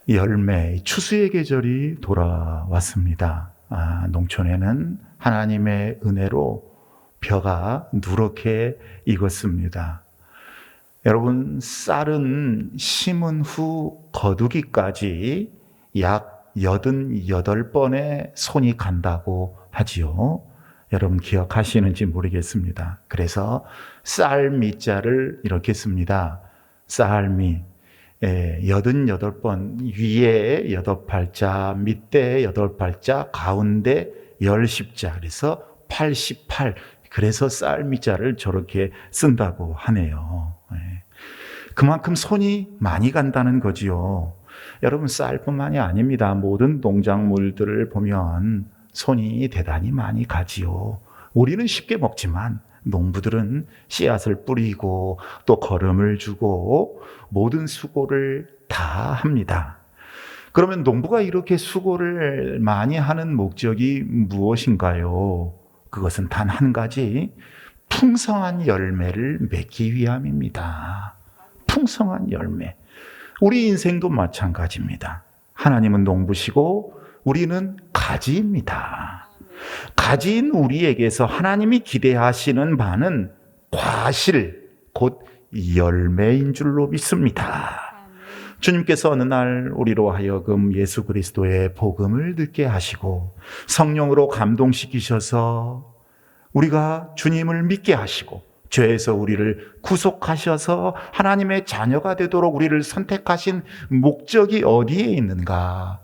열매, 추수의 계절이 돌아왔습니다. 농촌에는 하나님의 은혜로 벼가 누렇게 익었습니다. 여러분, 쌀은 심은 후 거두기까지 약 88번의 손이 간다고 하지요. 여러분 기억하시는지 모르겠습니다. 그래서 쌀미자를 이렇게 씁니다. 쌀미. 88번, 위에 8팔자, 밑에 8팔자, 가운데 10자. 그래서 88. 그래서 쌀미자를 저렇게 쓴다고 하네요. 그만큼 손이 많이 간다는 거지요. 여러분, 쌀뿐만이 아닙니다. 모든 농작물들을 보면 손이 대단히 많이 가지요. 우리는 쉽게 먹지만 농부들은 씨앗을 뿌리고 또 거름을 주고 모든 수고를 다 합니다. 그러면 농부가 이렇게 수고를 많이 하는 목적이 무엇인가요? 그것은 단 한 가지, 풍성한 열매를 맺기 위함입니다. 풍성한 열매. 우리 인생도 마찬가지입니다. 하나님은 농부시고 우리는 가지입니다. 가지인 우리에게서 하나님이 기대하시는 바는 과실, 곧 열매인 줄로 믿습니다. 주님께서 어느 날 우리로 하여금 예수 그리스도의 복음을 듣게 하시고 성령으로 감동시키셔서 우리가 주님을 믿게 하시고 죄에서 우리를 구속하셔서 하나님의 자녀가 되도록 우리를 선택하신 목적이 어디에 있는가?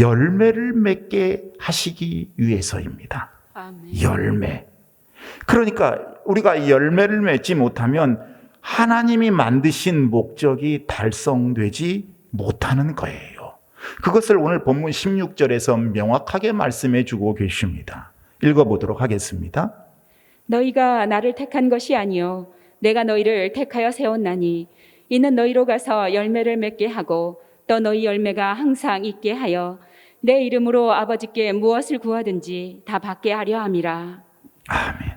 열매를 맺게 하시기 위해서입니다. 아멘. 열매. 그러니까 우리가 열매를 맺지 못하면 하나님이 만드신 목적이 달성되지 못하는 거예요. 그것을 오늘 본문 16절에서 명확하게 말씀해 주고 계십니다. 읽어보도록 하겠습니다. 너희가 나를 택한 것이 아니요 내가 너희를 택하여 세웠나니 이는 너희로 가서 열매를 맺게 하고 또 너희 열매가 항상 있게 하여 내 이름으로 아버지께 무엇을 구하든지 다 받게 하려 함이라. 아멘.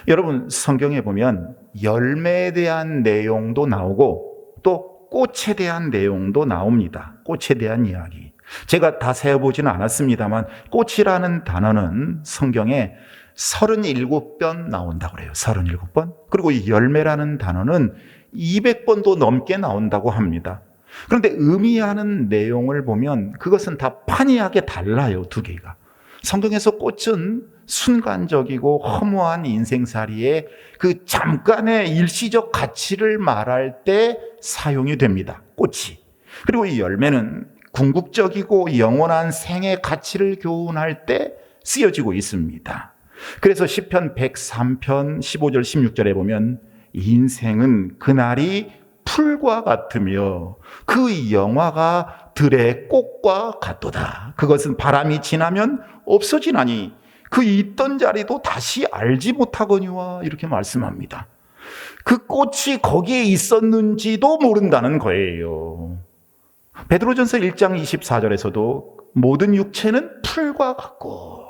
여러분, 성경에 보면 열매에 대한 내용도 나오고 또 꽃에 대한 내용도 나옵니다. 꽃에 대한 이야기. 제가 다 세어보지는 않았습니다만 꽃이라는 단어는 성경에 37번 나온다고 그래요. 37번. 그리고 이 열매라는 단어는 200번도 넘게 나온다고 합니다. 그런데 의미하는 내용을 보면 그것은 다 판이하게 달라요. 두 개가. 성경에서 꽃은 순간적이고 허무한 인생살이의 그 잠깐의 일시적 가치를 말할 때 사용이 됩니다. 꽃이. 그리고 이 열매는 궁극적이고 영원한 생의 가치를 교훈할 때 쓰여지고 있습니다. 그래서 시편 103편 15절 16절에 보면 인생은 그날이 풀과 같으며 그 영화가 들의 꽃과 같도다. 그것은 바람이 지나면 없어지나니 그 있던 자리도 다시 알지 못하거니와 이렇게 말씀합니다. 그 꽃이 거기에 있었는지도 모른다는 거예요. 베드로전서 1장 24절에서도 모든 육체는 풀과 같고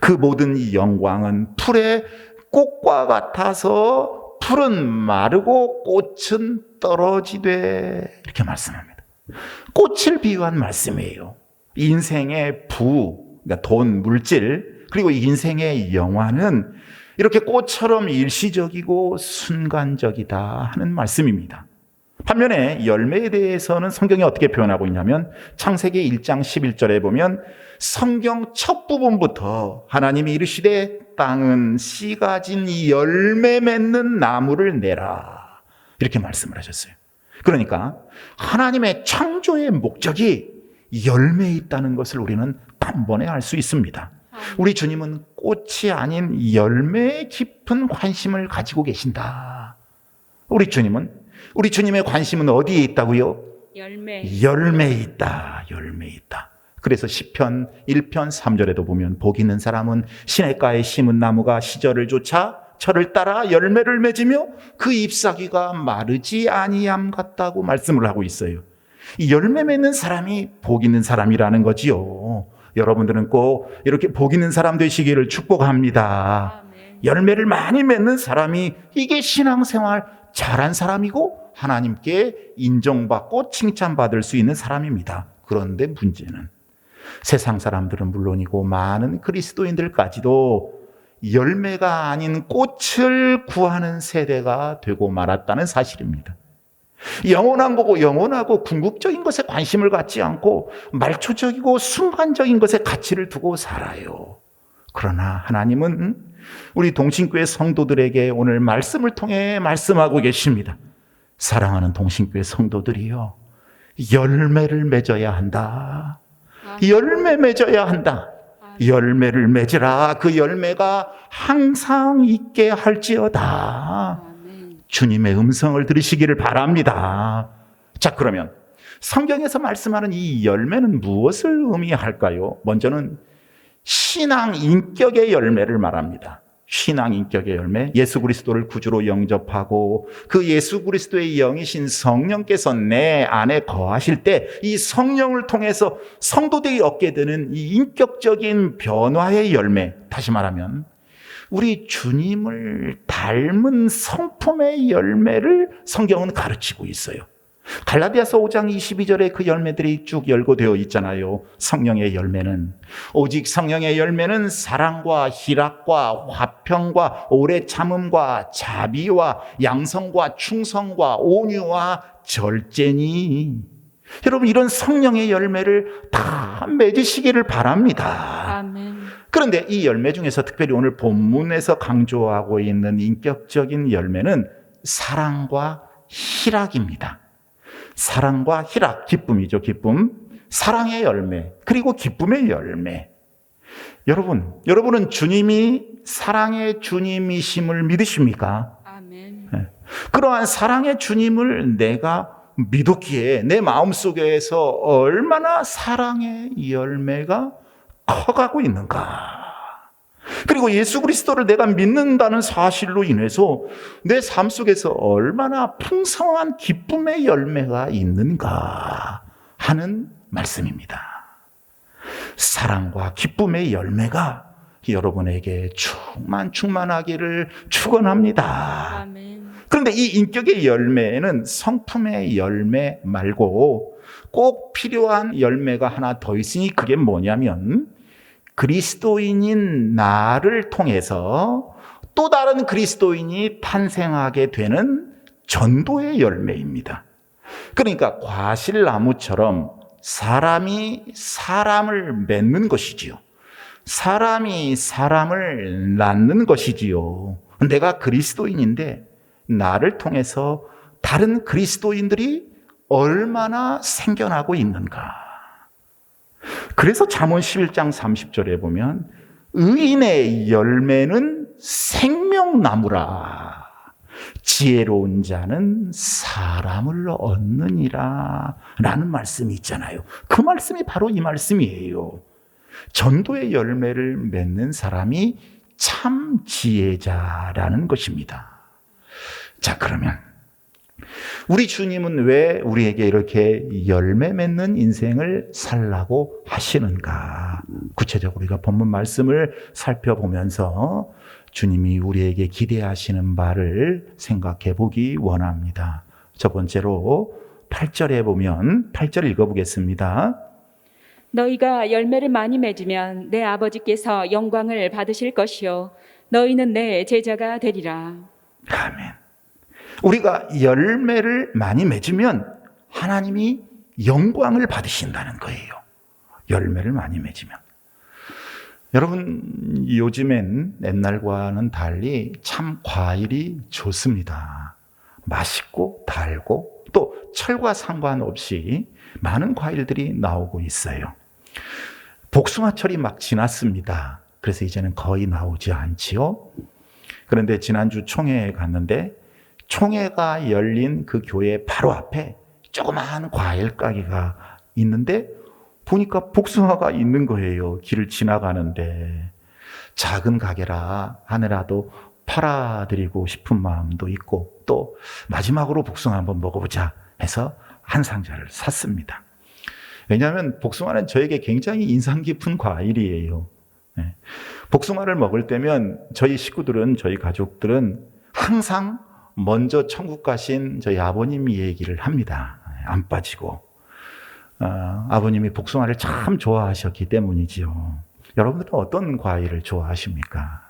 그 모든 영광은 풀의 꽃과 같아서 풀은 마르고 꽃은 떨어지되 이렇게 말씀합니다. 꽃을 비유한 말씀이에요. 인생의 그러니까 돈, 물질, 그리고 인생의 영화는 이렇게 꽃처럼 일시적이고 순간적이다 하는 말씀입니다. 반면에 열매에 대해서는 성경이 어떻게 표현하고 있냐면 창세기 1장 11절에 보면 성경 첫 부분부터 하나님이 이르시되 땅은 씨 가진 이 열매 맺는 나무를 내라 이렇게 말씀을 하셨어요. 그러니까 하나님의 창조의 목적이 열매에 있다는 것을 우리는 단번에 알 수 있습니다. 우리 주님은 꽃이 아닌 열매에 깊은 관심을 가지고 계신다. 우리 주님의 관심은 어디에 있다고요? 열매에 있다. 열매에 있다. 그래서 시편 1편 3절에도 보면 복 있는 사람은 시냇가에 심은 나무가 시절을 쫓아 철을 따라 열매를 맺으며 그 잎사귀가 마르지 아니함 같다고 말씀을 하고 있어요. 이 열매 맺는 사람이 복 있는 사람이라는 거지요. 여러분들은 꼭 이렇게 복 있는 사람 되시기를 축복합니다. 아멘. 열매를 많이 맺는 사람이 이게 신앙생활 잘한 사람이고 하나님께 인정받고 칭찬받을 수 있는 사람입니다. 그런데 문제는 세상 사람들은 물론이고 많은 그리스도인들까지도 열매가 아닌 꽃을 구하는 세대가 되고 말았다는 사실입니다. 영원한 거고 영원하고 궁극적인 것에 관심을 갖지 않고 말초적이고 순간적인 것에 가치를 두고 살아요. 그러나 하나님은 우리 동신교회 성도들에게 오늘 말씀을 통해 말씀하고 계십니다. 사랑하는 동신교회 성도들이요, 열매를 맺어야 한다. 열매 맺어야 한다. 열매를 맺으라. 그 열매가 항상 있게 할지어다. 주님의 음성을 들으시기를 바랍니다. 자, 그러면 성경에서 말씀하는 이 열매는 무엇을 의미할까요? 먼저는 신앙 인격의 열매를 말합니다. 신앙 인격의 열매, 예수 그리스도를 구주로 영접하고 그 예수 그리스도의 영이신 성령께서 내 안에 거하실 때 이 성령을 통해서 성도들이 얻게 되는 이 인격적인 변화의 열매, 다시 말하면 우리 주님을 닮은 성품의 열매를 성경은 가르치고 있어요. 갈라디아서 5장 22절에 그 열매들이 쭉 열거되어 있잖아요. 성령의 열매는, 오직 성령의 열매는 사랑과 희락과 화평과 오래 참음과 자비와 양성과 충성과 온유와 절제니. 여러분, 이런 성령의 열매를 다 맺으시기를 바랍니다. 아멘. 그런데 이 열매 중에서 특별히 오늘 본문에서 강조하고 있는 인격적인 열매는 사랑과 희락입니다. 사랑과 희락, 기쁨이죠, 기쁨. 사랑의 열매, 그리고 기쁨의 열매. 여러분은 주님이 사랑의 주님이심을 믿으십니까? 아멘. 그러한 사랑의 주님을 내가 믿었기에 내 마음속에서 얼마나 사랑의 열매가 커가고 있는가. 그리고 예수 그리스도를 내가 믿는다는 사실로 인해서 내 삶 속에서 얼마나 풍성한 기쁨의 열매가 있는가 하는 말씀입니다. 사랑과 기쁨의 열매가 여러분에게 충만하기를 축원합니다. 아멘. 그런데 이 인격의 열매는 성품의 열매 말고 꼭 필요한 열매가 하나 더 있으니 그게 뭐냐면 그리스도인인 나를 통해서 또 다른 그리스도인이 탄생하게 되는 전도의 열매입니다. 그러니까 과실나무처럼 사람이 사람을 맺는 것이지요. 사람이 사람을 낳는 것이지요. 내가 그리스도인인데 나를 통해서 다른 그리스도인들이 얼마나 생겨나고 있는가. 그래서 잠언 11장 30절에 보면 의인의 열매는 생명나무라. 지혜로운 자는 사람을 얻느니라 라는 말씀이 있잖아요. 그 말씀이 바로 이 말씀이에요. 전도의 열매를 맺는 사람이 참 지혜자라는 것입니다. 자, 그러면 우리 주님은 왜 우리에게 이렇게 열매 맺는 인생을 살라고 하시는가? 구체적으로 우리가 본문 말씀을 살펴보면서 주님이 우리에게 기대하시는 바를 생각해 보기 원합니다. 첫 번째로 8절에 보면 8절 읽어보겠습니다. 너희가 열매를 많이 맺으면 내 아버지께서 영광을 받으실 것이요 너희는 내 제자가 되리라. 아멘. 우리가 열매를 많이 맺으면 하나님이 영광을 받으신다는 거예요. 열매를 많이 맺으면. 여러분, 요즘엔 옛날과는 달리 참 과일이 좋습니다. 맛있고 달고 또 철과 상관없이 많은 과일들이 나오고 있어요. 복숭아철이 막 지났습니다. 그래서 이제는 거의 나오지 않지요. 그런데 지난주 총회에 갔는데 총회가 열린 그 교회 바로 앞에 조그마한 과일 가게가 있는데 보니까 복숭아가 있는 거예요. 길을 지나가는데. 작은 가게라 하느라도 팔아드리고 싶은 마음도 있고 또 마지막으로 복숭아 한번 먹어보자 해서 한 상자를 샀습니다. 왜냐하면 복숭아는 저에게 굉장히 인상 깊은 과일이에요. 복숭아를 먹을 때면 저희 식구들은, 저희 가족들은 항상 먼저 천국 가신 저희 아버님 얘기를 합니다. 안 빠지고. 아버님이 복숭아를 참 좋아하셨기 때문이지요. 여러분들은 어떤 과일을 좋아하십니까?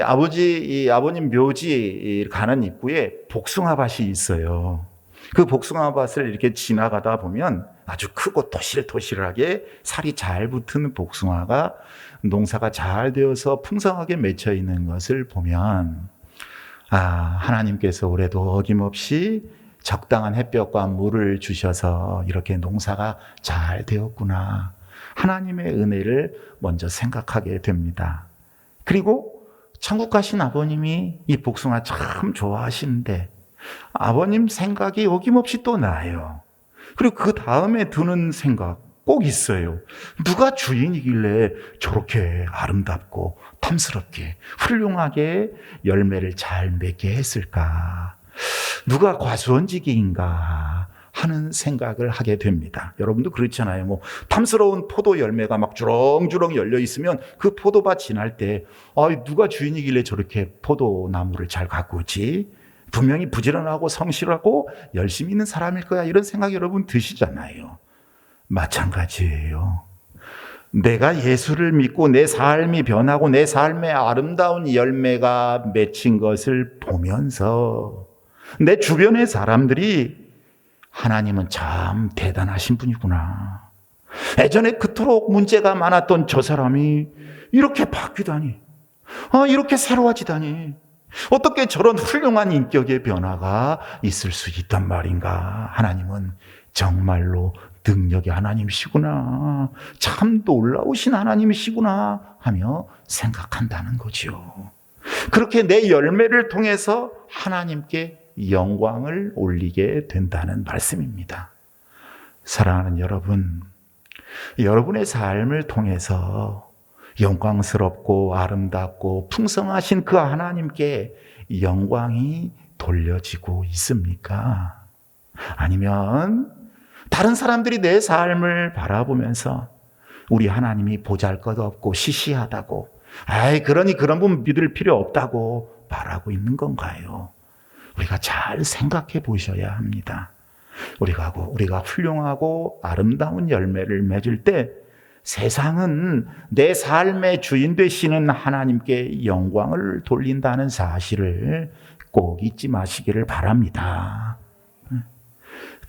아버님 묘지 가는 입구에 복숭아밭이 있어요. 그 복숭아밭을 이렇게 지나가다 보면 아주 크고 토실토실하게 살이 잘 붙은 복숭아가 농사가 잘 되어서 풍성하게 맺혀 있는 것을 보면 하나님께서 올해도 어김없이 적당한 햇볕과 물을 주셔서 이렇게 농사가 잘 되었구나. 하나님의 은혜를 먼저 생각하게 됩니다. 그리고 천국 가신 아버님이 이 복숭아 참 좋아하시는데 아버님 생각이 어김없이 또 나요. 그리고 그 다음에 드는 생각 꼭 있어요. 누가 주인이길래 저렇게 아름답고 탐스럽게 훌륭하게 열매를 잘 맺게 했을까? 누가 과수원지기인가 하는 생각을 하게 됩니다. 여러분도 그렇잖아요. 탐스러운 포도 열매가 막 주렁주렁 열려 있으면 그 포도밭 지날 때 누가 주인이길래 저렇게 포도나무를 잘 가꾸지? 분명히 부지런하고 성실하고 열심히 있는 사람일 거야. 이런 생각 여러분 드시잖아요. 마찬가지예요. 내가 예수를 믿고 내 삶이 변하고 내 삶의 아름다운 열매가 맺힌 것을 보면서 내 주변의 사람들이 하나님은 참 대단하신 분이구나. 예전에 그토록 문제가 많았던 저 사람이 이렇게 바뀌다니, 이렇게 새로워지다니, 어떻게 저런 훌륭한 인격의 변화가 있을 수 있단 말인가. 하나님은 정말로 능력의 하나님이시구나. 참 놀라우신 하나님이시구나 하며 생각한다는 거죠. 그렇게 내 열매를 통해서 하나님께 영광을 올리게 된다는 말씀입니다. 사랑하는 여러분, 여러분의 삶을 통해서 영광스럽고 아름답고 풍성하신 그 하나님께 영광이 돌려지고 있습니까? 아니면 다른 사람들이 내 삶을 바라보면서 우리 하나님이 보잘것없고 시시하다고, 그러니 그런 분 믿을 필요 없다고 말하고 있는 건가요? 우리가 잘 생각해 보셔야 합니다. 우리가 훌륭하고 아름다운 열매를 맺을 때 세상은 내 삶의 주인 되시는 하나님께 영광을 돌린다는 사실을 꼭 잊지 마시기를 바랍니다.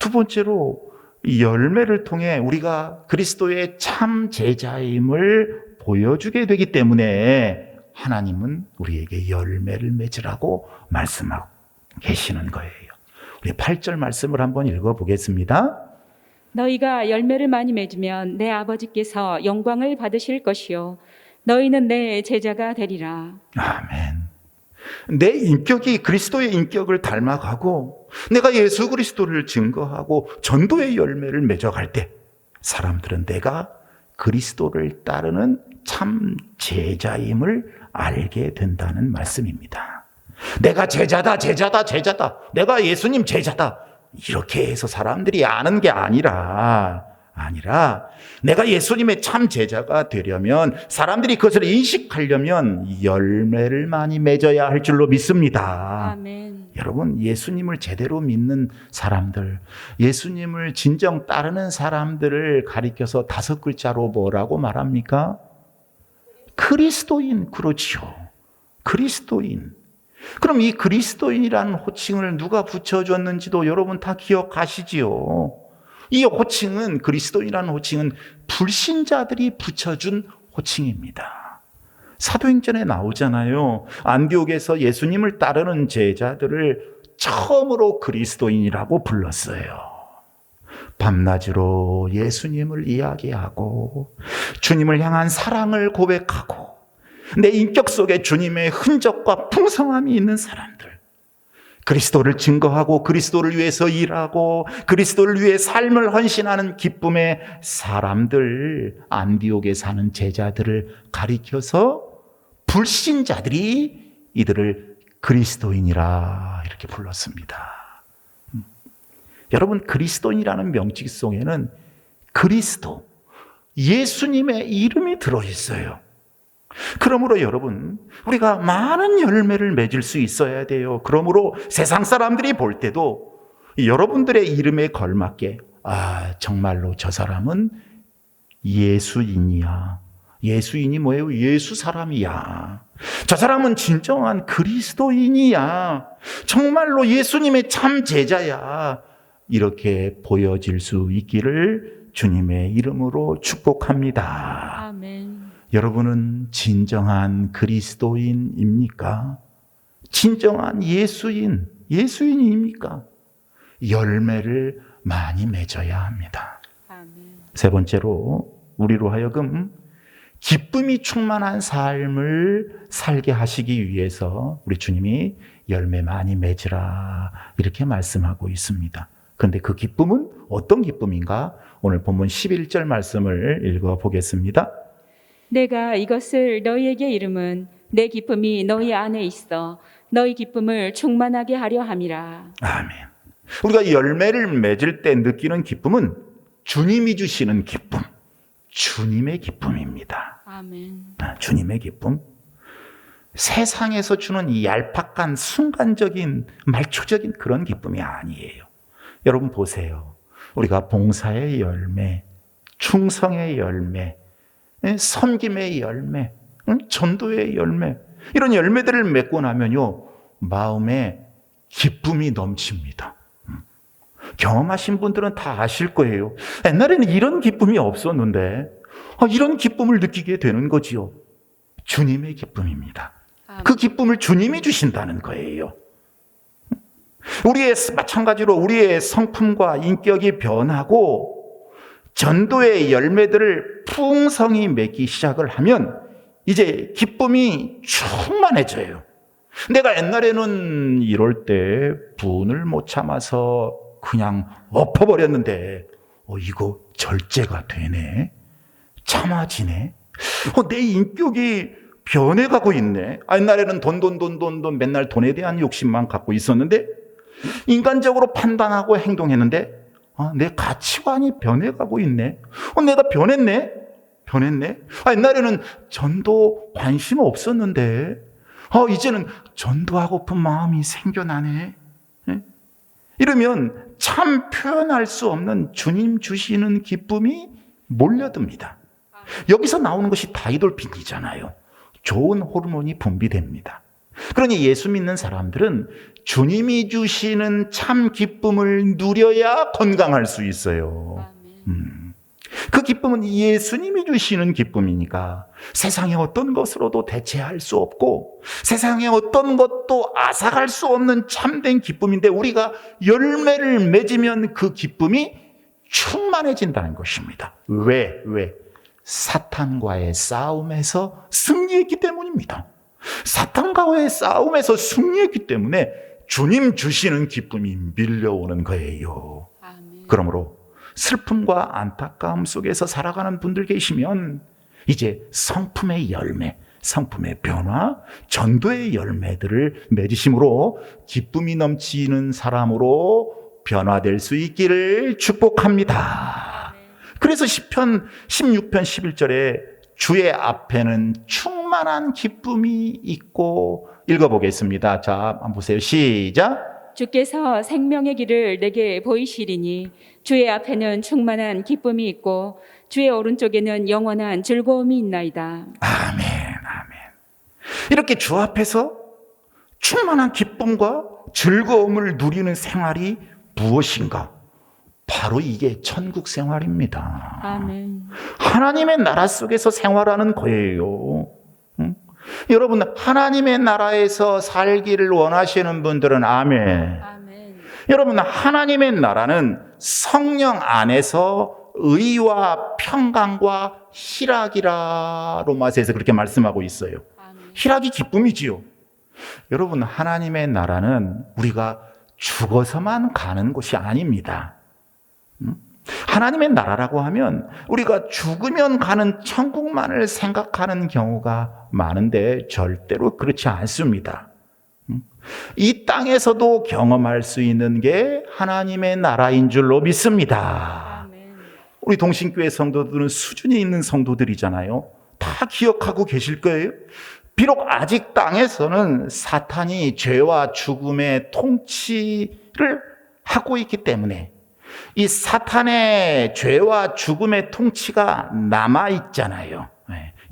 두 번째로 열매를 통해 우리가 그리스도의 참 제자임을 보여주게 되기 때문에 하나님은 우리에게 열매를 맺으라고 말씀하고 계시는 거예요. 우리 8절 말씀을 한번 읽어보겠습니다. 너희가 열매를 많이 맺으면 내 아버지께서 영광을 받으실 것이요 너희는 내 제자가 되리라. 아멘. 내 인격이 그리스도의 인격을 닮아가고 내가 예수 그리스도를 증거하고 전도의 열매를 맺어갈 때 사람들은 내가 그리스도를 따르는 참 제자임을 알게 된다는 말씀입니다. 내가 제자다. 내가 예수님 제자다. 이렇게 해서 사람들이 아는 게 아니라 내가 예수님의 참 제자가 되려면 사람들이 그것을 인식하려면 열매를 많이 맺어야 할 줄로 믿습니다. 아멘. 여러분, 예수님을 제대로 믿는 사람들, 예수님을 진정 따르는 사람들을 가리켜서 5글자로 뭐라고 말합니까? 그리스도인. 그렇죠. 그리스도인. 그럼 이 그리스도인이라는 호칭을 누가 붙여줬는지도 여러분 다 기억하시지요. 이 호칭은, 그리스도인이라는 호칭은 불신자들이 붙여준 호칭입니다. 사도행전에 나오잖아요. 안디옥에서 예수님을 따르는 제자들을 처음으로 그리스도인이라고 불렀어요. 밤낮으로 예수님을 이야기하고 주님을 향한 사랑을 고백하고 내 인격 속에 주님의 흔적과 풍성함이 있는 사람들, 그리스도를 증거하고 그리스도를 위해서 일하고 그리스도를 위해 삶을 헌신하는 기쁨의 사람들, 안디옥에 사는 제자들을 가리켜서 불신자들이 이들을 그리스도인이라 이렇게 불렀습니다. 여러분, 그리스도인이라는 명칭 속에는 그리스도, 예수님의 이름이 들어있어요. 그러므로 여러분, 우리가 많은 열매를 맺을 수 있어야 돼요. 그러므로 세상 사람들이 볼 때도 여러분들의 이름에 걸맞게 정말로 저 사람은 예수인이야. 예수인이 뭐예요? 예수 사람이야. 저 사람은 진정한 그리스도인이야. 정말로 예수님의 참 제자야. 이렇게 보여질 수 있기를 주님의 이름으로 축복합니다. 아멘. 여러분은 진정한 그리스도인입니까? 진정한 예수인입니까? 열매를 많이 맺어야 합니다. 아멘. 세 번째로 우리로 하여금 기쁨이 충만한 삶을 살게 하시기 위해서 우리 주님이 열매 많이 맺으라 이렇게 말씀하고 있습니다. 그런데 그 기쁨은 어떤 기쁨인가? 오늘 본문 11절 말씀을 읽어보겠습니다. 내가 이것을 너희에게 이름은 내 기쁨이 너희 안에 있어 너희 기쁨을 충만하게 하려 함이라. 아멘. 우리가 열매를 맺을 때 느끼는 기쁨은 주님이 주시는 기쁨, 주님의 기쁨입니다. 아멘. 주님의 기쁨. 세상에서 주는 이 얄팍한 순간적인 말초적인 그런 기쁨이 아니에요. 여러분 보세요. 우리가 봉사의 열매, 충성의 열매, 섬김의 열매, 전도의 열매, 이런 열매들을 맺고 나면요, 마음에 기쁨이 넘칩니다. 경험하신 분들은 다 아실 거예요. 옛날에는 이런 기쁨이 없었는데 이런 기쁨을 느끼게 되는 거지요. 주님의 기쁨입니다. 그 기쁨을 주님이 주신다는 거예요. 마찬가지로 우리의 성품과 인격이 변하고 전도의 열매들을 풍성히 맺기 시작을 하면 이제 기쁨이 충만해져요. 내가 옛날에는 이럴 때 분을 못 참아서 그냥 엎어버렸는데 이거 절제가 되네. 참아지네. 내 인격이 변해가고 있네. 옛날에는 돈 맨날 돈에 대한 욕심만 갖고 있었는데 인간적으로 판단하고 행동했는데 내 가치관이 변해가고 있네. 내가 변했네. 옛날에는 전도 관심 없었는데 이제는 전도하고픈 마음이 생겨나네. 이러면 참 표현할 수 없는 주님 주시는 기쁨이 몰려듭니다. 여기서 나오는 것이 다이돌핀이잖아요. 좋은 호르몬이 분비됩니다. 그러니 예수 믿는 사람들은 주님이 주시는 참 기쁨을 누려야 건강할 수 있어요. 그 기쁨은 예수님이 주시는 기쁨이니까 세상의 어떤 것으로도 대체할 수 없고 세상의 어떤 것도 앗아갈 수 없는 참된 기쁨인데 우리가 열매를 맺으면 그 기쁨이 충만해진다는 것입니다. 왜? 사탄과의 싸움에서 승리했기 때문입니다. 사탄과의 싸움에서 승리했기 때문에 주님 주시는 기쁨이 밀려오는 거예요. 아멘. 그러므로 슬픔과 안타까움 속에서 살아가는 분들 계시면 이제 성품의 열매, 성품의 변화, 전도의 열매들을 맺으심으로 기쁨이 넘치는 사람으로 변화될 수 있기를 축복합니다. 그래서 시편 16편 11절에 주의 앞에는 충만한 기쁨이 있고 읽어보겠습니다. 자, 한번 보세요. 시작. 주께서 생명의 길을 내게 보이시리니 주의 앞에는 충만한 기쁨이 있고 주의 오른쪽에는 영원한 즐거움이 있나이다. 아멘. 이렇게 주 앞에서 충만한 기쁨과 즐거움을 누리는 생활이 무엇인가? 바로 이게 천국 생활입니다. 아멘. 하나님의 나라 속에서 생활하는 거예요. 여러분, 하나님의 나라에서 살기를 원하시는 분들은 아멘. 아멘. 여러분, 하나님의 나라는 성령 안에서 의와 평강과 희락이라 로마서에서 그렇게 말씀하고 있어요. 아멘. 희락이 기쁨이지요. 여러분, 하나님의 나라는 우리가 죽어서만 가는 곳이 아닙니다. 하나님의 나라라고 하면 우리가 죽으면 가는 천국만을 생각하는 경우가 많은데 절대로 그렇지 않습니다. 이 땅에서도 경험할 수 있는 게 하나님의 나라인 줄로 믿습니다. 아멘. 우리 동신교회 성도들은 수준이 있는 성도들이잖아요. 다 기억하고 계실 거예요. 비록 아직 땅에서는 사탄이 죄와 죽음의 통치를 하고 있기 때문에 이 사탄의 죄와 죽음의 통치가 남아있잖아요.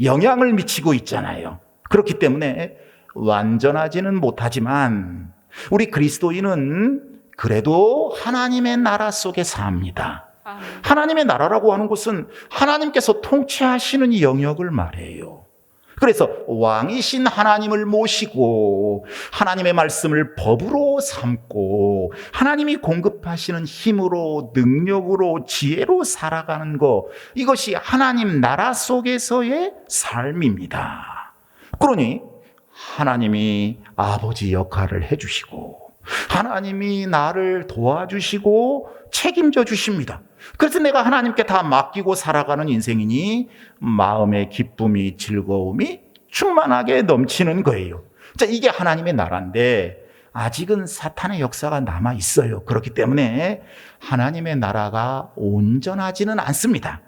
영향을 미치고 있잖아요. 그렇기 때문에 완전하지는 못하지만 우리 그리스도인은 그래도 하나님의 나라 속에 삽니다. 하나님의 나라라고 하는 것은 하나님께서 통치하시는 영역을 말해요. 그래서 왕이신 하나님을 모시고 하나님의 말씀을 법으로 삼고 하나님이 공급하시는 힘으로 능력으로 지혜로 살아가는 것, 이것이 하나님 나라 속에서의 삶입니다. 그러니 하나님이 아버지 역할을 해주시고 하나님이 나를 도와주시고 책임져 주십니다. 그래서 내가 하나님께 다 맡기고 살아가는 인생이니 마음의 기쁨이 즐거움이 충만하게 넘치는 거예요. 자, 이게 하나님의 나라인데 아직은 사탄의 역사가 남아 있어요. 그렇기 때문에 하나님의 나라가 온전하지는 않습니다.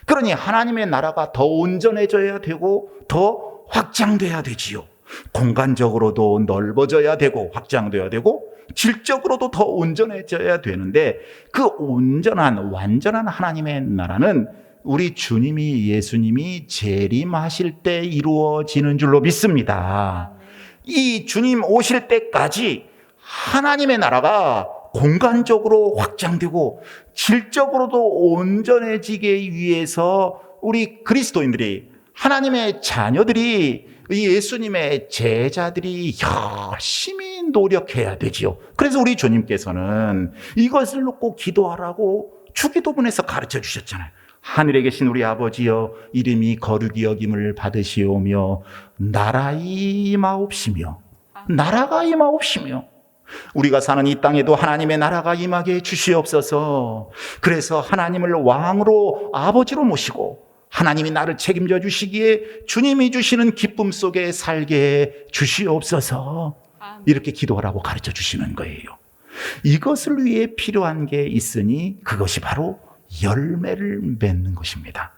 그러니 하나님의 나라가 더 온전해져야 되고 더 확장돼야 되지요. 공간적으로도 넓어져야 되고 확장돼야 되고 질적으로도 더 온전해져야 되는데 그 온전한 완전한 하나님의 나라는 우리 주님이 예수님이 재림하실 때 이루어지는 줄로 믿습니다. 이 주님 오실 때까지 하나님의 나라가 공간적으로 확장되고 질적으로도 온전해지기 위해서 우리 그리스도인들이 하나님의 자녀들이 예수님의 제자들이 열심히 노력해야 되지요. 그래서 우리 주님께서는 이것을 놓고 기도하라고 주기도문에서 가르쳐 주셨잖아요. 하늘에 계신 우리 아버지여, 이름이 거룩히 여김을 받으시오며 나라가 임하옵시며 우리가 사는 이 땅에도 하나님의 나라가 임하게 해 주시옵소서. 그래서 하나님을 왕으로 아버지로 모시고 하나님이 나를 책임져 주시기에 주님이 주시는 기쁨 속에 살게 해 주시옵소서. 이렇게 기도하라고 가르쳐 주시는 거예요. 이것을 위해 필요한 게 있으니 그것이 바로 열매를 맺는 것입니다.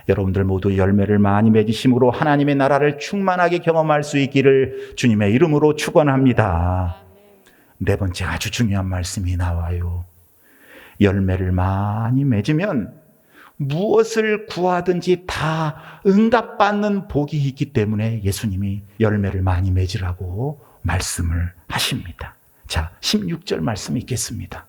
여러분들 모두 열매를 많이 맺으심으로 하나님의 나라를 충만하게 경험할 수 있기를 주님의 이름으로 축원합니다. 네 번째 아주 중요한 말씀이 나와요. 열매를 많이 맺으면 무엇을 구하든지 다 응답받는 복이 있기 때문에 예수님이 열매를 많이 맺으라고 말씀을 하십니다. 자, 16절 말씀 읽겠습니다.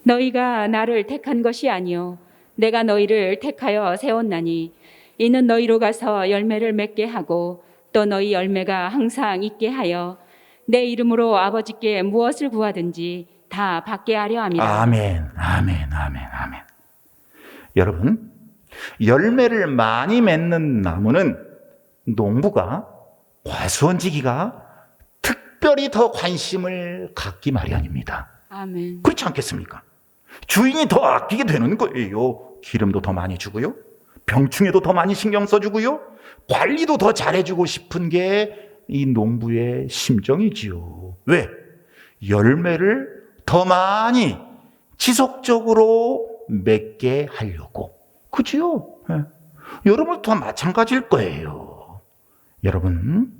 너희가 나를 택한 것이 아니요 내가 너희를 택하여 세웠나니 이는 너희로 가서 열매를 맺게 하고 또 너희 열매가 항상 있게 하여 내 이름으로 아버지께 무엇을 구하든지 다 받게 하려 함이라. 아멘. 여러분, 열매를 많이 맺는 나무는 농부가 과수원지기가 특별히 더 관심을 갖기 마련입니다. 아멘. 그렇지 않겠습니까? 주인이 더 아끼게 되는 거예요. 기름도 더 많이 주고요. 병충해도 더 많이 신경 써주고요. 관리도 더 잘해주고 싶은 게 이 농부의 심정이지요. 왜? 열매를 더 많이 지속적으로 맺게 하려고. 그지요? 네. 여러분도 마찬가지일 거예요. 여러분,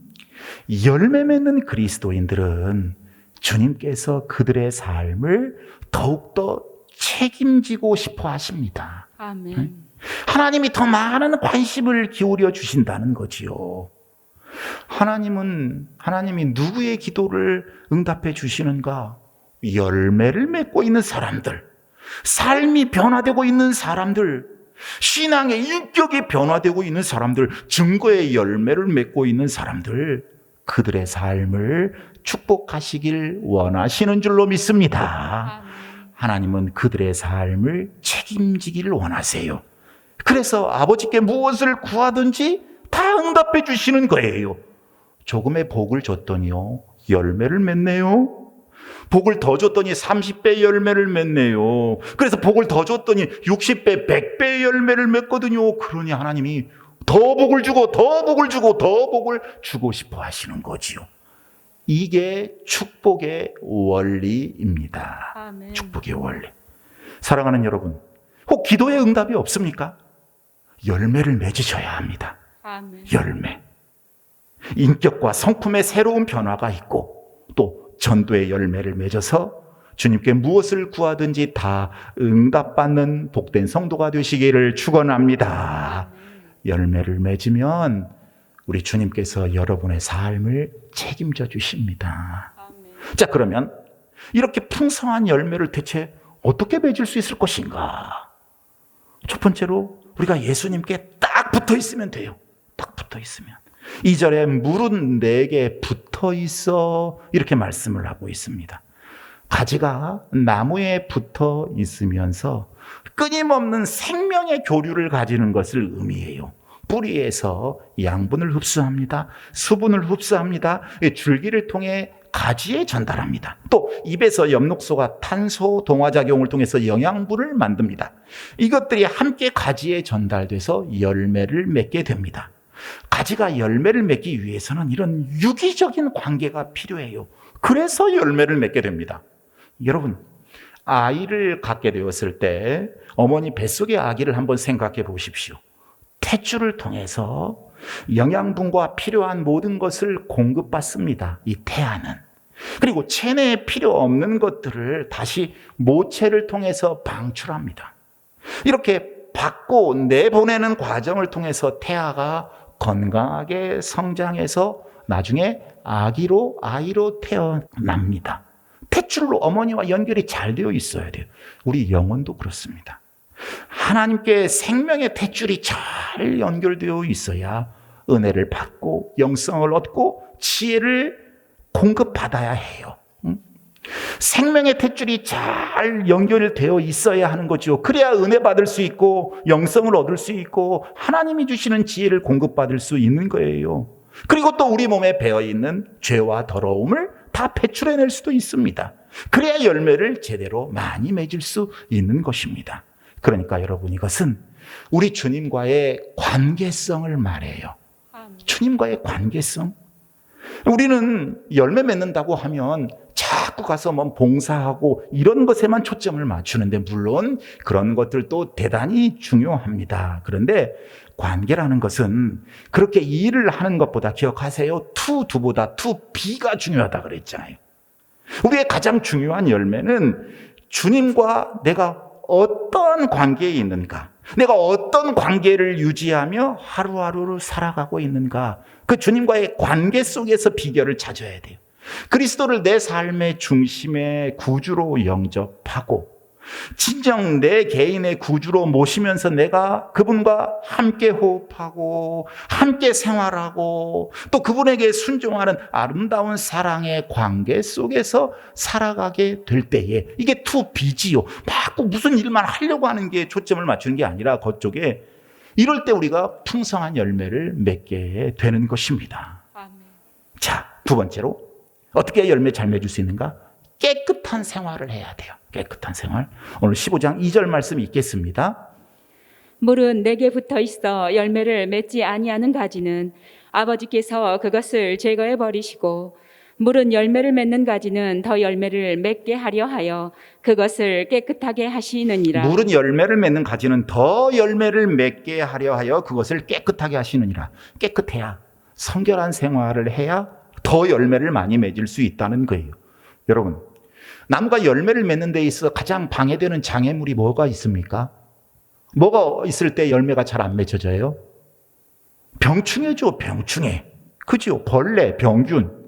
열매 맺는 그리스도인들은 주님께서 그들의 삶을 더욱더 책임지고 싶어 하십니다. 아멘. 하나님이 더 많은 관심을 기울여 주신다는 거지요. 하나님이 누구의 기도를 응답해 주시는가? 열매를 맺고 있는 사람들, 삶이 변화되고 있는 사람들, 신앙의 인격이 변화되고 있는 사람들, 증거의 열매를 맺고 있는 사람들, 그들의 삶을 축복하시길 원하시는 줄로 믿습니다. 하나님은 그들의 삶을 책임지기를 원하세요. 그래서 아버지께 무엇을 구하든지 다 응답해 주시는 거예요. 조금의 복을 줬더니요, 열매를 맺네요. 복을 더 줬더니 30배 열매를 맺네요. 그래서 복을 더 줬더니 60배, 100배 열매를 맺거든요. 그러니 하나님이 더 복을 주고 더 복을 주고 더 복을 주고 싶어 하시는 거지요. 이게 축복의 원리입니다. 아멘. 축복의 원리. 사랑하는 여러분, 혹 기도에 응답이 없습니까? 열매를 맺으셔야 합니다. 아멘. 열매. 인격과 성품의 새로운 변화가 있고 또 전도의 열매를 맺어서 주님께 무엇을 구하든지 다 응답받는 복된 성도가 되시기를 축원합니다. 열매를 맺으면 우리 주님께서 여러분의 삶을 책임져 주십니다. 자, 그러면 이렇게 풍성한 열매를 대체 어떻게 맺을 수 있을 것인가? 첫 번째로 우리가 예수님께 딱 붙어 있으면 돼요. 딱 붙어 있으면. 2절에 물은 내게 붙어 있어 이렇게 말씀을 하고 있습니다. 가지가 나무에 붙어 있으면서 끊임없는 생명의 교류를 가지는 것을 의미해요. 뿌리에서 양분을 흡수합니다. 수분을 흡수합니다. 줄기를 통해 가지에 전달합니다. 또 입에서 엽록소가 탄소 동화작용을 통해서 영양분을 만듭니다. 이것들이 함께 가지에 전달돼서 열매를 맺게 됩니다. 가지가 열매를 맺기 위해서는 이런 유기적인 관계가 필요해요. 그래서 열매를 맺게 됩니다. 여러분, 아이를 갖게 되었을 때 어머니 뱃속의 아기를 한번 생각해 보십시오. 탯줄을 통해서 영양분과 필요한 모든 것을 공급받습니다. 이 태아는. 그리고 체내에 필요 없는 것들을 다시 모체를 통해서 방출합니다. 이렇게 받고 내보내는 과정을 통해서 태아가 건강하게 성장해서 나중에 아이로 태어납니다. 탯줄로 어머니와 연결이 잘 되어 있어야 돼요. 우리 영혼도 그렇습니다. 하나님께 생명의 탯줄이 잘 연결되어 있어야 은혜를 받고 영성을 얻고 지혜를 공급받아야 해요. 생명의 탯줄이 잘 연결되어 있어야 하는 거죠. 그래야 은혜 받을 수 있고 영성을 얻을 수 있고 하나님이 주시는 지혜를 공급받을 수 있는 거예요. 그리고 또 우리 몸에 배어있는 죄와 더러움을 다 배출해낼 수도 있습니다. 그래야 열매를 제대로 많이 맺을 수 있는 것입니다. 그러니까 여러분, 이것은 우리 주님과의 관계성을 말해요. 주님과의 관계성. 우리는 열매 맺는다고 하면 자꾸 가서 뭐 봉사하고 이런 것에만 초점을 맞추는데, 물론 그런 것들도 대단히 중요합니다. 그런데 관계라는 것은 그렇게 일을 하는 것보다, 기억하세요, 투두보다 투비가 중요하다 그랬잖아요. 우리의 가장 중요한 열매는 주님과 내가 어떤 관계에 있는가, 내가 어떤 관계를 유지하며 하루하루를 살아가고 있는가, 그 주님과의 관계 속에서 비결을 찾아야 돼요. 그리스도를 내 삶의 중심의 구주로 영접하고 진정 내 개인의 구주로 모시면서 내가 그분과 함께 호흡하고 함께 생활하고 또 그분에게 순종하는 아름다운 사랑의 관계 속에서 살아가게 될 때에, 이게 투비지요. 막 꼭 무슨 일만 하려고 하는 게 초점을 맞추는 게 아니라 그쪽에, 이럴 때 우리가 풍성한 열매를 맺게 되는 것입니다. 아멘. 자, 두 번째로 어떻게 열매 잘 맺을 수 있는가? 깨끗한 생활을 해야 돼요. 깨끗한 생활. 오늘 15장 2절 말씀 읽겠습니다. 물은 내게 붙어 있어 열매를 맺지 아니하는 가지는 아버지께서 그것을 제거해 버리시고, 물은 열매를 맺는 가지는 더 열매를 맺게 하려 하여 그것을 깨끗하게 하시느니라. 물은 열매를 맺는 가지는 더 열매를 맺게 하려 하여 그것을 깨끗하게 하시느니라. 깨끗해야, 성결한 생활을 해야 더 열매를 많이 맺을 수 있다는 거예요. 여러분, 나무가 열매를 맺는 데 있어 가장 방해되는 장애물이 뭐가 있습니까? 뭐가 있을 때 열매가 잘 안 맺혀져요? 병충해죠, 병충해. 그죠? 벌레, 병균.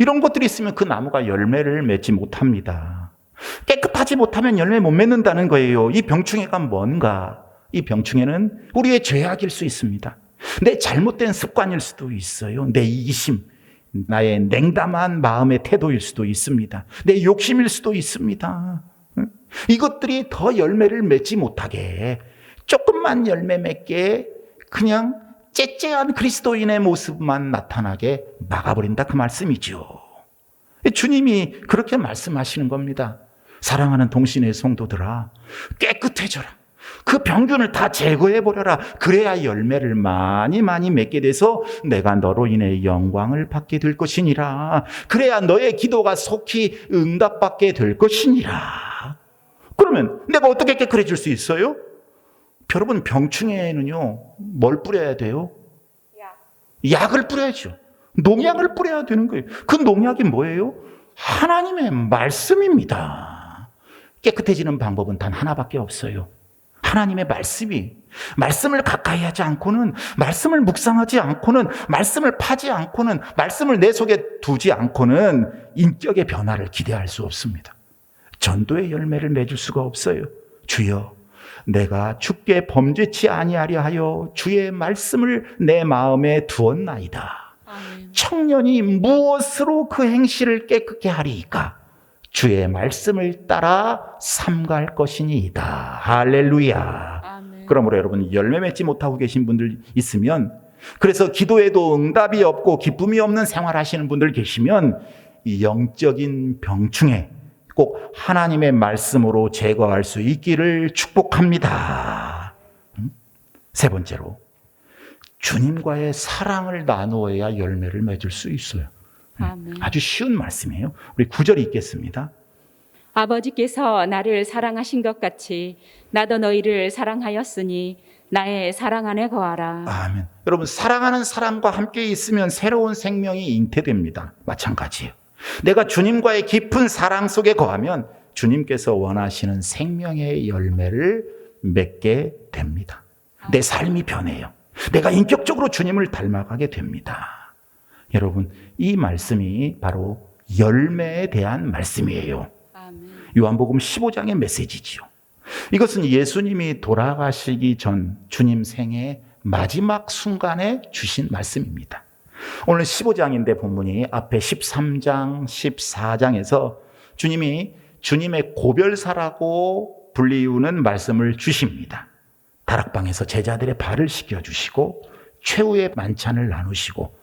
이런 것들이 있으면 그 나무가 열매를 맺지 못합니다. 깨끗하지 못하면 열매 못 맺는다는 거예요. 이 병충해가 뭔가? 이 병충해는 우리의 죄악일 수 있습니다. 내 잘못된 습관일 수도 있어요. 내 이기심, 나의 냉담한 마음의 태도일 수도 있습니다. 내 욕심일 수도 있습니다. 이것들이 더 열매를 맺지 못하게, 조금만 열매 맺게 그냥 째째한 그리스도인의 모습만 나타나게 막아버린다, 그 말씀이죠. 주님이 그렇게 말씀하시는 겁니다. 사랑하는 동신의 성도들아, 깨끗해져라. 그 병균을 다 제거해버려라. 그래야 열매를 많이 맺게 돼서 내가 너로 인해 영광을 받게 될 것이니라. 그래야 너의 기도가 속히 응답받게 될 것이니라. 그러면 내가 어떻게 깨끗해질 수 있어요? 여러분, 병충해에는요, 뭘 뿌려야 돼요? 약을 뿌려야죠. 농약을 뿌려야 되는 거예요. 그 농약이 뭐예요? 하나님의 말씀입니다. 깨끗해지는 방법은 단 하나밖에 없어요. 하나님의 말씀을 가까이 하지 않고는, 말씀을 묵상하지 않고는, 말씀을 파지 않고는, 말씀을 내 속에 두지 않고는 인격의 변화를 기대할 수 없습니다. 전도의 열매를 맺을 수가 없어요. 주여, 내가 주께 범죄치 아니하려 하여 주의 말씀을 내 마음에 두었나이다. 아멘. 청년이 무엇으로 그 행실을 깨끗게 하리이까? 주의 말씀을 따라 삼갈 것이니이다. 할렐루야. 아멘. 그러므로 여러분, 열매 맺지 못하고 계신 분들 있으면, 그래서 기도에도 응답이 없고 기쁨이 없는 생활하시는 분들 계시면 이 영적인 병충해 꼭 하나님의 말씀으로 제거할 수 있기를 축복합니다. 세 번째로, 주님과의 사랑을 나누어야 열매를 맺을 수 있어요. 아멘. 아주 쉬운 말씀이에요. 우리 9절 읽겠습니다. 아버지께서 나를 사랑하신 것 같이 나도 너희를 사랑하였으니 나의 사랑 안에 거하라. 아멘. 여러분, 사랑하는 사람과 함께 있으면 새로운 생명이 잉태됩니다. 마찬가지예요. 내가 주님과의 깊은 사랑 속에 거하면 주님께서 원하시는 생명의 열매를 맺게 됩니다. 내 삶이 변해요. 내가 인격적으로 주님을 닮아가게 됩니다. 여러분, 이 말씀이 바로 열매에 대한 말씀이에요. 아멘. 요한복음 15장의 메시지지요. 이것은 예수님이 돌아가시기 전 주님 생의 마지막 순간에 주신 말씀입니다. 오늘 15장인데 본문이 앞에 13장, 14장에서 주님이 주님의 고별사라고 불리우는 말씀을 주십니다. 다락방에서 제자들의 발을 씻겨주시고 최후의 만찬을 나누시고,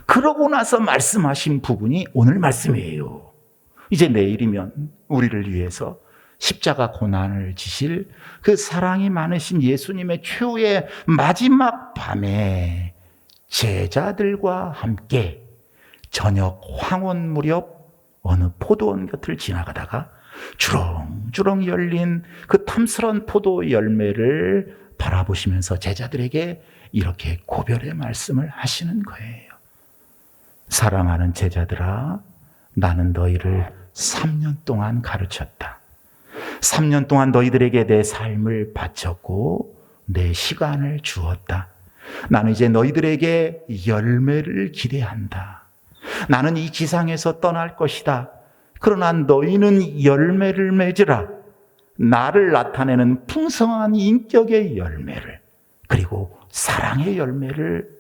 그러고 나서 말씀하신 부분이 오늘 말씀이에요. 이제 내일이면 우리를 위해서 십자가 고난을 지실 그 사랑이 많으신 예수님의 최후의 마지막 밤에 제자들과 함께 저녁 황혼 무렵 어느 포도원 곁을 지나가다가 주렁주렁 열린 그 탐스러운 포도 열매를 바라보시면서 제자들에게 이렇게 고별의 말씀을 하시는 거예요. 사랑하는 제자들아, 나는 너희를 3년 동안 가르쳤다. 3년 동안 너희들에게 내 삶을 바쳤고 내 시간을 주었다. 나는 이제 너희들에게 열매를 기대한다. 나는 이 지상에서 떠날 것이다. 그러나 너희는 열매를 맺으라. 나를 나타내는 풍성한 인격의 열매를, 그리고 사랑의 열매를,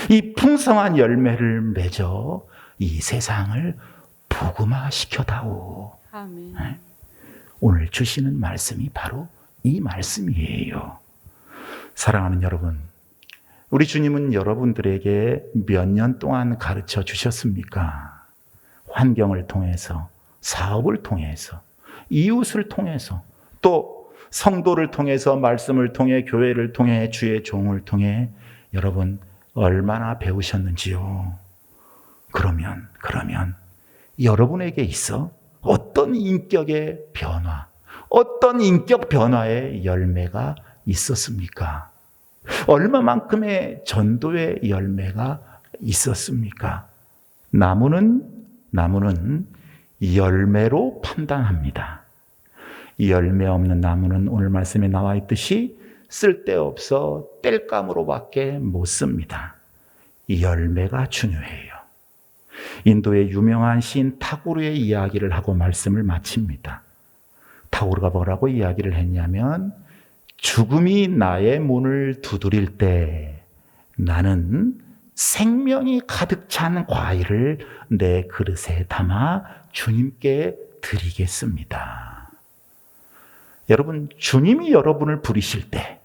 이 풍성한 열매를 맺어 이 세상을 복음화시켜다오. 아멘. 오늘 주시는 말씀이 바로 이 말씀이에요. 사랑하는 여러분, 우리 주님은 여러분들에게 몇 년 동안 가르쳐 주셨습니까? 환경을 통해서, 사업을 통해서, 이웃을 통해서, 또 성도를 통해서, 말씀을 통해, 교회를 통해, 주의 종을 통해 여러분 얼마나 배우셨는지요? 그러면 여러분에게 있어 어떤 인격의 변화, 어떤 인격 변화의 열매가 있었습니까? 얼마만큼의 전도의 열매가 있었습니까? 나무는 열매로 판단합니다. 열매 없는 나무는 오늘 말씀에 나와 있듯이 쓸데없어 땔감으로밖에 못 씁니다. 이 열매가 중요해요. 인도의 유명한 시인 타고르의 이야기를 하고 말씀을 마칩니다. 타고르가 뭐라고 이야기를 했냐면, 죽음이 나의 문을 두드릴 때 나는 생명이 가득 찬 과일을 내 그릇에 담아 주님께 드리겠습니다. 여러분, 주님이 여러분을 부르실 때,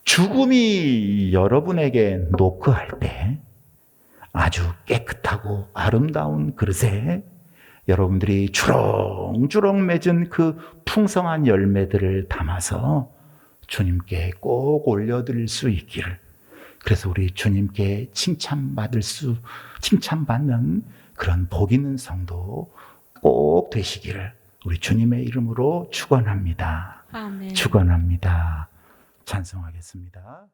죽음이 여러분에게 노크할 때 아주 깨끗하고 아름다운 그릇에 여러분들이 주렁주렁 맺은 그 풍성한 열매들을 담아서 주님께 꼭 올려드릴 수 있기를, 그래서 우리 주님께 칭찬받는 그런 복 있는 성도 꼭 되시기를 우리 주님의 이름으로 축원합니다. 아멘. 축원합니다. 찬송하겠습니다.